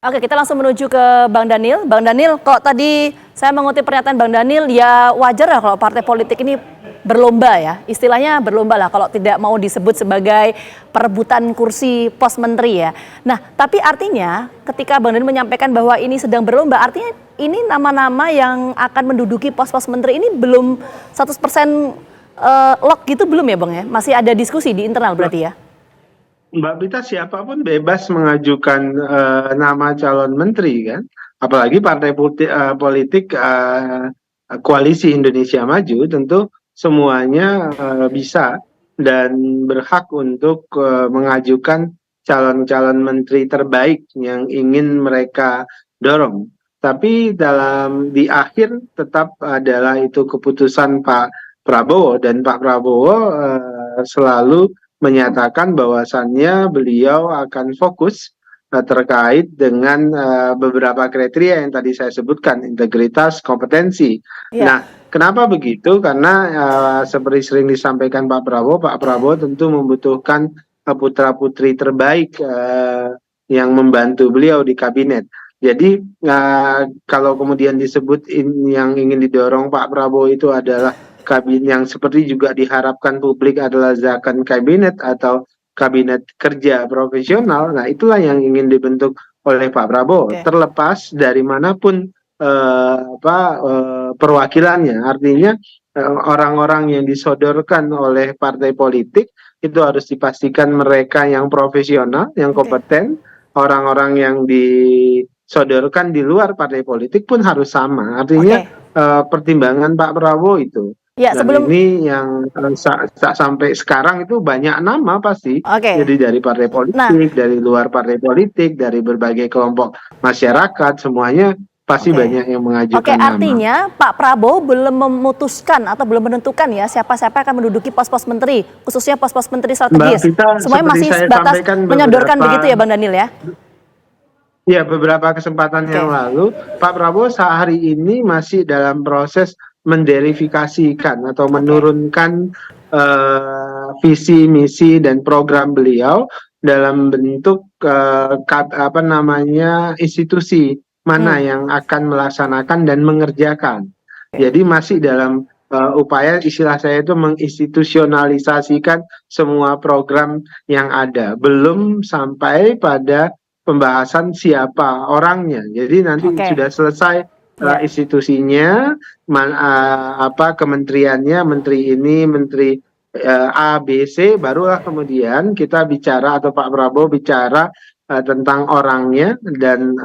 Oke, kita langsung menuju ke Bang Daniel. Bang Daniel, kok tadi saya mengutip pernyataan Bang Daniel, ya wajar lah kalau partai politik ini berlomba ya. Istilahnya berlomba lah kalau tidak mau disebut sebagai perebutan kursi pos menteri ya. Nah, tapi artinya ketika Bang Daniel menyampaikan bahwa ini sedang berlomba, artinya ini nama-nama yang akan menduduki pos-pos menteri ini belum 100% lock gitu belum ya Bang ya? Masih ada diskusi di internal berarti ya? Mbak Prita, siapapun bebas mengajukan nama calon menteri kan, apalagi partai politik koalisi Indonesia Maju tentu semuanya bisa dan berhak untuk mengajukan calon-calon menteri terbaik yang ingin mereka dorong. Tapi di akhir tetap adalah itu keputusan Pak Prabowo, dan Pak Prabowo selalu menyatakan bahwasannya beliau akan fokus terkait dengan beberapa kriteria yang tadi saya sebutkan, integritas, kompetensi. Iya. Nah, kenapa begitu? Karena seperti sering disampaikan Pak Prabowo tentu membutuhkan putra-putri terbaik yang membantu beliau di kabinet. Jadi kalau kemudian disebut yang ingin didorong Pak Prabowo itu adalah kabinet yang seperti juga diharapkan publik adalah zakon kabinet atau kabinet kerja profesional. Nah, itulah yang ingin dibentuk oleh Pak Prabowo. Oke. Terlepas dari manapun perwakilannya. Artinya orang-orang yang disodorkan oleh partai politik itu harus dipastikan mereka yang profesional, yang kompeten. Orang-orang yang disodorkan di luar partai politik pun harus sama. Artinya pertimbangan Pak Prabowo itu. Ya, Dan sebelum ini yang sampai sekarang itu banyak nama pasti. Jadi dari partai politik, dari luar partai politik, dari berbagai kelompok masyarakat, semuanya pasti banyak yang mengajukan nama. Artinya Pak Prabowo belum memutuskan atau belum menentukan ya siapa-siapa akan menduduki pos-pos menteri, khususnya pos-pos menteri strategis. Semuanya masih sebatas menyodorkan begitu ya Bang Daniel ya? Ya, beberapa kesempatan yang lalu Pak Prabowo sehari ini masih dalam proses menderifikasikan atau menurunkan visi, misi, dan program beliau dalam bentuk institusi mana yang akan melaksanakan dan mengerjakan. Jadi masih dalam upaya, istilah saya itu menginstitusionalisasikan semua program yang ada. Belum sampai pada pembahasan siapa orangnya. Jadi nanti sudah selesai institusinya, kementeriannya, menteri ini, menteri A, B, C, barulah kemudian kita bicara atau Pak Prabowo bicara tentang orangnya dan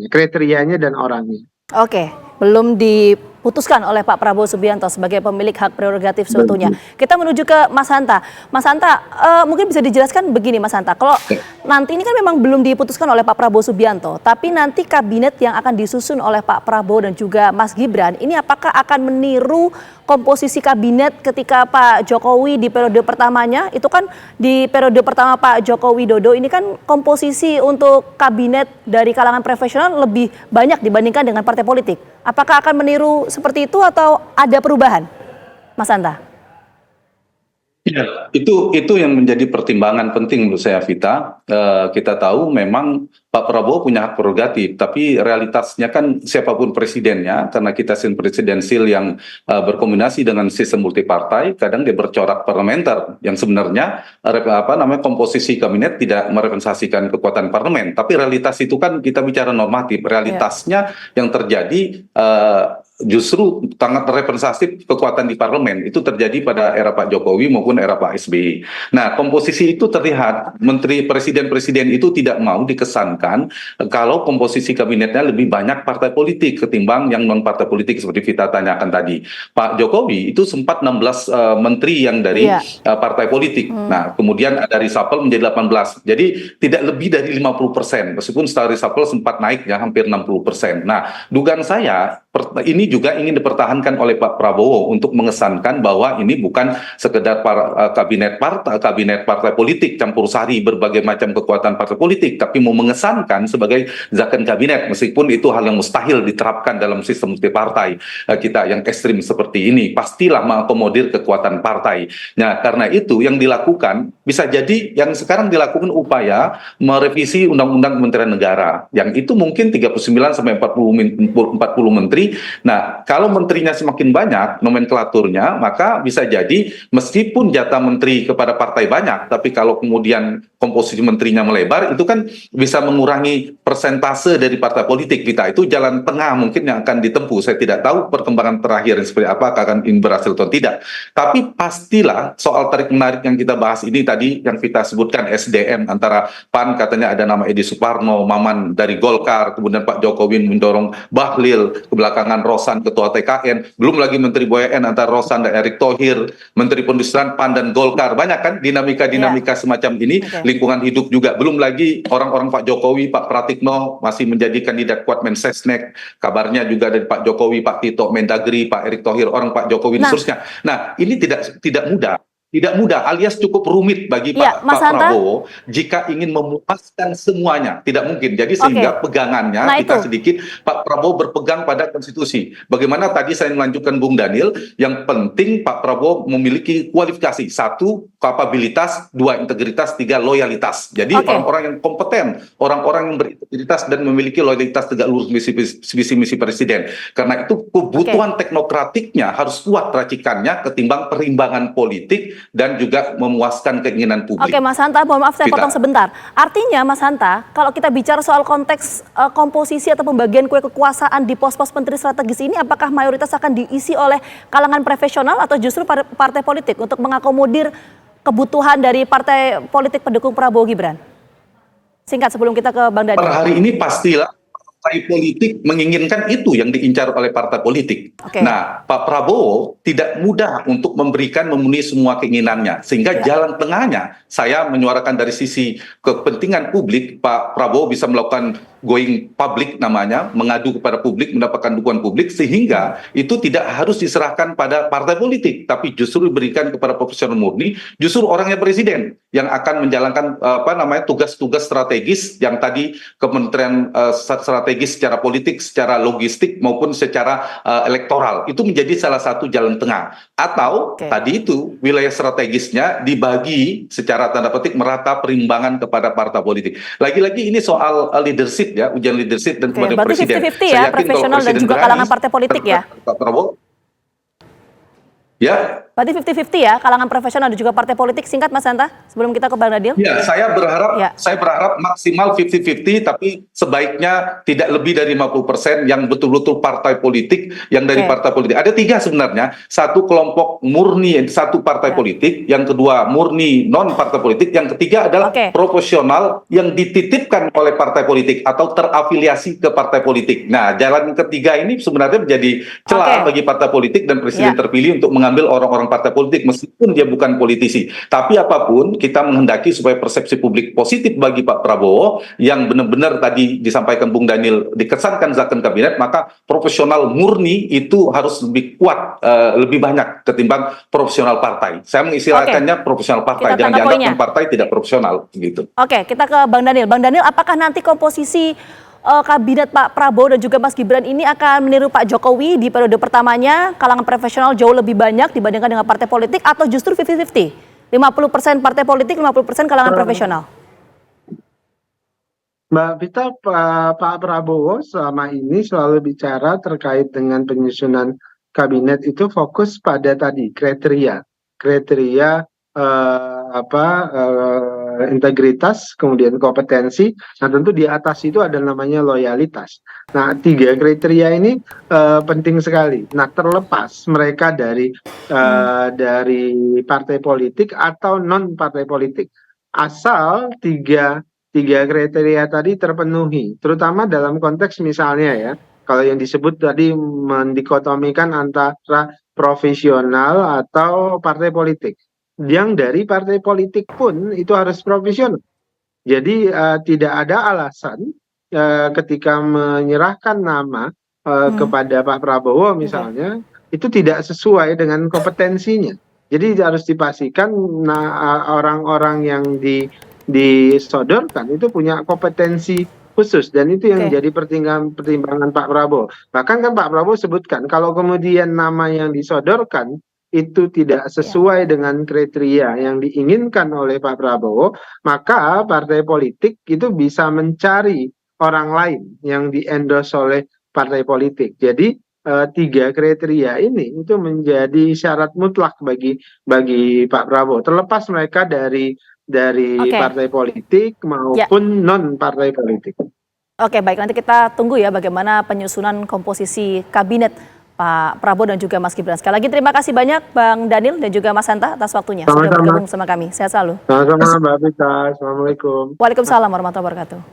kriterianya dan orangnya. Oke, belum diputuskan oleh Pak Prabowo Subianto sebagai pemilik hak prerogatif seutuhnya. Kita menuju ke Mas Hanta. Mas Hanta, mungkin bisa dijelaskan begini Mas Hanta, kalau nanti ini kan memang belum diputuskan oleh Pak Prabowo Subianto, tapi nanti kabinet yang akan disusun oleh Pak Prabowo dan juga Mas Gibran, ini apakah akan meniru komposisi kabinet ketika Pak Jokowi di periode pertamanya? Itu kan di periode pertama Pak Joko Widodo ini kan komposisi untuk kabinet dari kalangan profesional lebih banyak dibandingkan dengan partai politik. Apakah akan meniru seperti itu atau ada perubahan, Mas Hanta? Ya, itu yang menjadi pertimbangan penting menurut saya, Vita. Kita tahu memang Pak Prabowo punya hak prerogatif, tapi realitasnya kan siapapun presidennya, karena kita sistem presidensil yang berkombinasi dengan sistem multipartai, kadang dia bercorak parlementer, yang sebenarnya komposisi kabinet tidak merepresentasikan kekuatan parlemen. Tapi realitas itu kan kita bicara normatif. Realitasnya yang terjadi justru sangat representatif kekuatan di parlemen. Itu terjadi pada era Pak Jokowi maupun era Pak SBY. Nah, komposisi itu terlihat menteri presiden itu tidak mau dikesankan kalau komposisi kabinetnya lebih banyak partai politik ketimbang yang non partai politik seperti Vita tanyakan tadi. Pak Jokowi itu sempat 16 menteri yang dari partai politik. Nah, kemudian ada reshuffle menjadi 18. Jadi tidak lebih dari 50%, meskipun setelah reshuffle sempat naik ya hampir 60%. Nah, dugaan saya ini juga ingin dipertahankan oleh Pak Prabowo untuk mengesankan bahwa ini bukan sekedar kabinet partai politik campur sari berbagai macam kekuatan partai politik, tapi mau mengesankan sebagai zakon kabinet, meskipun itu hal yang mustahil diterapkan dalam sistem multipartai kita yang ekstrim seperti ini. Pastilah mengakomodir kekuatan partai. Nah, karena itu yang dilakukan bisa jadi yang sekarang dilakukan upaya merevisi Undang-Undang Kementerian Negara, yang itu mungkin 39 sampai 40 menteri. Nah, kalau menterinya semakin banyak nomenklaturnya, maka bisa jadi meskipun jatah menteri kepada partai banyak, tapi kalau kemudian komposisi menterinya melebar, itu kan bisa mengurangi persentase dari partai politik kita. Itu jalan tengah mungkin yang akan ditempuh. Saya tidak tahu perkembangan terakhir seperti apa, akan berhasil atau tidak. Tapi pastilah soal tarik-menarik yang kita bahas ini tadi, yang kita sebutkan SDM, antara PAN katanya ada nama Edi Suparno, Maman dari Golkar, kemudian Pak Jokowi mendorong Bahlil, kebelakangan Rosan ketua TKN, belum lagi Menteri BUMN antara Rosan dan Erick Thohir, Menteri Perindustrian PAN dan Golkar. Banyak kan dinamika semacam ini. Lingkungan hidup juga, belum lagi orang-orang Pak Jokowi, Pak Pratikno masih menjadi kandidat kuat Mensesnek, kabarnya juga dari Pak Jokowi, Pak Tito Mendagri, Pak Erick Thohir, orang Pak Jokowi dan seterusnya. Nah, ini tidak mudah alias cukup rumit bagi Pak Prabowo jika ingin memuaskan semuanya, tidak mungkin. Jadi sehingga pegangannya kita sedikit, Pak Prabowo berpegang pada konstitusi. Bagaimana tadi saya melanjutkan Bung Daniel, yang penting Pak Prabowo memiliki kualifikasi: 1, kapabilitas; 2, integritas; 3, loyalitas. Jadi orang-orang yang kompeten, orang-orang yang berintegritas dan memiliki loyalitas tegak lurus visi misi presiden. Karena itu kebutuhan teknokratiknya harus kuat racikannya ketimbang perimbangan politik dan juga memuaskan keinginan publik. Oke, Mas Hanta, mohon maaf saya potong sebentar. Artinya, Mas Hanta, kalau kita bicara soal konteks komposisi atau pembagian kue kekuasaan di pos-pos menteri strategis ini, apakah mayoritas akan diisi oleh kalangan profesional atau justru partai politik untuk mengakomodir kebutuhan dari partai politik pendukung Prabowo Gibran? Singkat sebelum kita ke Bang Daniel. Per hari ini pastilah partai politik menginginkan itu yang diincar oleh partai politik. Nah, Pak Prabowo tidak mudah untuk memenuhi semua keinginannya, sehingga jalan tengahnya, saya menyuarakan dari sisi kepentingan publik, Pak Prabowo bisa melakukan going public namanya, mengadu kepada publik, mendapatkan dukungan publik, sehingga itu tidak harus diserahkan pada partai politik, tapi justru diberikan kepada profesional murni, justru orangnya presiden yang akan menjalankan tugas-tugas strategis yang tadi Kementerian strategis secara politik, secara logistik maupun secara elektoral. Itu menjadi salah satu jalan tengah. Atau tadi itu wilayah strategisnya dibagi secara tanda petik merata perimbangan kepada partai politik. Lagi-lagi ini soal leadership ya, ujian leadership dan kepada presiden. Berarti 50-50 ya, profesional dan juga kalangan partai politik ya. Pak Prabowo. Ya. Berarti 50-50 ya, kalangan profesional dan juga partai politik. Singkat Mas Hanta, sebelum kita ke Bang Nadil. Ya, saya berharap maksimal 50-50, tapi sebaiknya tidak lebih dari 50% yang betul-betul partai politik, yang dari partai politik. Ada 3 sebenarnya, 1 kelompok murni, 1 partai politik, yang kedua murni non partai politik, yang ketiga adalah profesional yang dititipkan oleh partai politik atau terafiliasi ke partai politik. Nah, jalan ketiga ini sebenarnya menjadi celah bagi partai politik dan presiden terpilih untuk mengambil orang-orang partai politik meskipun dia bukan politisi. Tapi apapun, kita menghendaki supaya persepsi publik positif bagi Pak Prabowo yang benar-benar tadi disampaikan Bung Daniel dikesankan zakon kabinet, maka profesional murni itu harus lebih kuat, lebih banyak ketimbang profesional partai. Saya mengistilahkannya profesional partai, jangan dianggap partai tidak profesional gitu. Oke, kita ke Bang Daniel. Bang Daniel, apakah nanti komposisi kabinet Pak Prabowo dan juga Mas Gibran ini akan meniru Pak Jokowi di periode pertamanya, kalangan profesional jauh lebih banyak dibandingkan dengan partai politik, atau justru 50-50? 50% partai politik, 50% kalangan profesional? Mbak Vita, Pak Prabowo selama ini selalu bicara terkait dengan penyusunan kabinet itu fokus pada tadi kriteria integritas, kemudian kompetensi. Nah, tentu di atas itu ada namanya loyalitas. Nah, 3 kriteria ini penting sekali. Nah, terlepas mereka dari partai politik atau non partai politik, asal tiga kriteria tadi terpenuhi, terutama dalam konteks misalnya ya, kalau yang disebut tadi mendikotomikan antara profesional atau partai politik. Yang dari partai politik pun itu harus profesional. Jadi tidak ada alasan ketika menyerahkan nama kepada Pak Prabowo misalnya, itu tidak sesuai dengan kompetensinya. Jadi harus dipastikan orang-orang yang disodorkan itu punya kompetensi khusus, dan itu yang jadi pertimbangan Pak Prabowo. Bahkan kan Pak Prabowo sebutkan kalau kemudian nama yang disodorkan itu tidak sesuai dengan kriteria yang diinginkan oleh Pak Prabowo, maka partai politik itu bisa mencari orang lain yang di-endorse oleh partai politik. Jadi tiga kriteria ini itu menjadi syarat mutlak bagi Pak Prabowo, terlepas mereka dari Oke, partai politik ya. maupun non partai politik. Oke, baik. Nanti kita tunggu ya bagaimana penyusunan komposisi kabinet Pak Prabowo dan juga Mas Gibran. Sekali lagi terima kasih banyak Bang Daniel dan juga Mas Hanta atas waktunya sudah Sama-sama, bergabung sama kami. Sehat selalu. sama-sama Mbak Vita. Assalamualaikum. Waalaikumsalam warahmatullahi wabarakatuh.